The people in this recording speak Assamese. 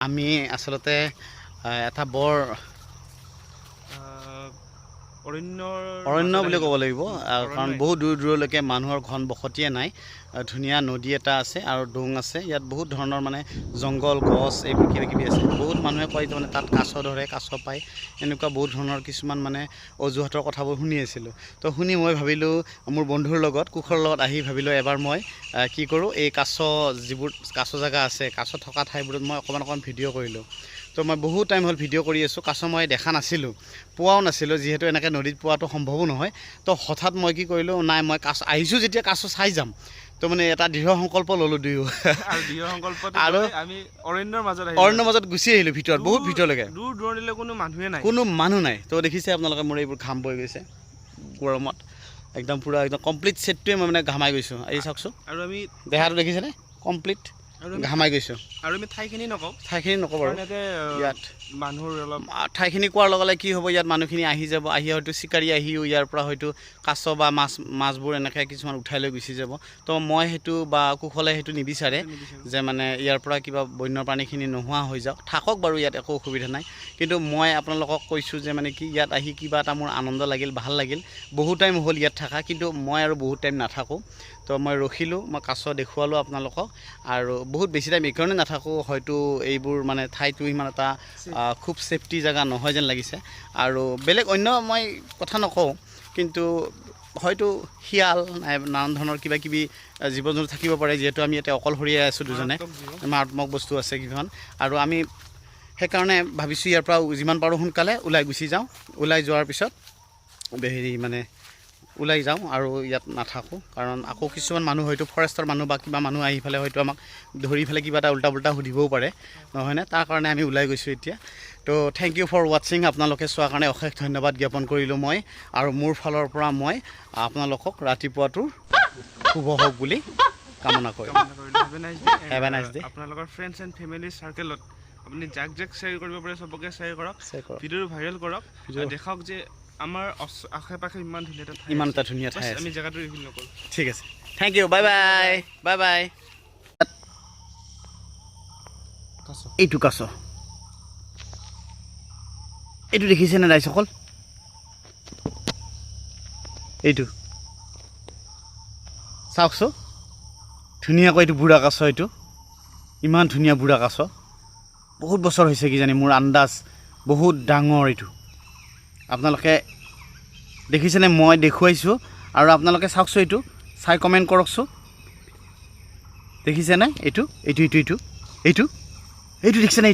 আমি আচলতে এটা বৰ অৰণ্য বুলি ক'ব লাগিব কাৰণ বহুত দূৰ দূৰলৈকে মানুহৰ ঘন বসতিয়ে নাই ধুনীয়া নদী এটা আছে আৰু ডোং আছে ইয়াত বহুত ধৰণৰ মানে জংঘল গছ এইবোৰ কিবা কিবি আছে বহুত মানুহে কয় মানে তাত কাছ ধৰে কাছ পায় এনেকুৱা বহুত ধৰণৰ কিছুমান মানে অজুহাতৰ কথাবোৰ শুনি আছিলোঁ তো শুনি মই ভাবিলোঁ মোৰ বন্ধুৰ লগত কুশৰ লগত আহি ভাবিলোঁ এবাৰ মই কি কৰোঁ এই কাছ যিবোৰ কাছ জেগা আছে কাছ থকা ঠাইবোৰত মই অকণমান ভিডিঅ' কৰিলোঁ তো মই বহুত টাইম হ'ল ভিডিঅ' কৰি আছোঁ কাছ মই দেখা নাছিলোঁ পোৱাও নাছিলোঁ যিহেতু এনেকৈ নদীত পোৱাটো সম্ভৱো নহয় তো হঠাৎ মই কি কৰিলোঁ নাই মই কাছ আহিছোঁ যেতিয়া কাছ চাই যাম তো মানে এটা দৃঢ় সংকল্প ল'লোঁ দুয়ো আৰু আমি অৰণ্যৰ মাজত গুচি আহিলোঁ ভিতৰত বহুত ভিতৰলৈকে দূৰ দূৰণিলৈ কোনো মানুহ নাই তো দেখিছে আপোনালোকে মোৰ এইবোৰ ঘাম বৈ গৈছে গৰমত একদম পূৰা একদম কমপ্লিট ছেটটোৱে মই মানে ঘামাই গৈছোঁ এই চাওকচোন আৰু আমি দেহাটো দেখিছেনে কমপ্লিট ঘামাই গৈছোঁ আৰু আমি ঠাইখিনি নকওঁ বাৰু ইয়াত মানুহৰ অলপ ঠাইখিনি কোৱাৰ লগে লগে কি হ'ব ইয়াত মানুহখিনি আহি যাব আহি হয়তো চিকাৰী আহিও ইয়াৰ পৰা হয়তো কাছ বা মাছবোৰ এনেকৈ কিছুমান উঠাই লৈ গুচি যাব তো মই সেইটো বা কুশলে সেইটো নিবিচাৰে যে মানে ইয়াৰ পৰা কিবা বন্যপ্ৰাণীখিনি নোহোৱা হৈ যাওক থাকক বাৰু ইয়াত একো অসুবিধা নাই কিন্তু মই আপোনালোকক কৈছোঁ যে মানে কি ইয়াত আহি কিবা এটা মোৰ আনন্দ লাগিল ভাল লাগিল বহুত টাইম হ'ল ইয়াত থকা কিন্তু মই আৰু বহুত টাইম নাথাকোঁ তো মই ৰখিলোঁ মই কাছ দেখুৱালোঁ আপোনালোকক আৰু বহুত বেছি টাইম এইকাৰণে নাথাকোঁ হয়তো এইবোৰ মানে ঠাইটো ইমান এটা খুব ছেফটি জেগা নহয় যেন লাগিছে আৰু বেলেগ অন্য মই কথা নকওঁ কিন্তু হয়তো শিয়াল নানান ধৰণৰ কিবা কিবি জীৱ জন্তু থাকিব পাৰে যিহেতু আমি ইয়াতে অকলশৰীয়া আছোঁ দুজনে মাৰাত্মক বস্তু আছে কিছুমান আৰু আমি সেইকাৰণে ভাবিছোঁ ইয়াৰ পৰা যিমান পাৰোঁ সোনকালে ওলাই গুচি যাওঁ ওলাই যোৱাৰ পিছত মানে ওলাই যাওঁ আৰু ইয়াত নাথাকোঁ কাৰণ আকৌ কিছুমান মানুহ হয়তো ফৰেষ্টৰ মানুহ বা কিবা মানুহ আহি পেলাই হয়তো আমাক ধৰি পেলাই কিবা এটা উল্টা পুল্টা সুধিবও পাৰে নহয়নে তাৰ কাৰণে আমি ওলাই গৈছোঁ এতিয়া তো থেংক ইউ ফৰ ৱাটছিং আপোনালোকে চোৱাৰ কাৰণে অশেষ ধন্যবাদ জ্ঞাপন কৰিলোঁ মই আৰু মোৰ ফালৰ পৰা মই আপোনালোকক ৰাতিপুৱাটোৰ শুভ হওক বুলি কামনা কৰিলোঁ হেভ এ নাইচ ডে আপোনালোকৰ ফ্ৰেণ্ডছ এণ্ড ফেমিলি চাৰ্কেলত আপুনি যাক শ্বেয়াৰ কৰিব পাৰে চবকে শ্বেয়াৰ কৰক ভিডিঅ'টো ভাইৰেল কৰক দেখাওক যে আমাৰ আশে পাশে ইমান এটা ধুনীয়া ঠাই আছে আমি জেগাটো ৰিভিল নকৰোঁ ঠিক আছে থেংক ইউ বাই বাই এইটো কাছ এইটো দেখিছেনে ৰাইজসকল এইটো চাওকচোন ধুনীয়াকৈ এইটো বুঢ়া কাছ এইটো ইমান ধুনীয়া বুঢ়া কাছ বহুত বছৰ হৈছে কিজানি মোৰ আন্দাজ বহুত ডাঙৰ এইটো আপোনালোকে দেখিছেনে মই দেখুৱাইছোঁ আৰু আপোনালোকে চাওকচোন এইটো চাই কমেণ্ট কৰকচোন দেখিছেনে এইটো দেখিছেনে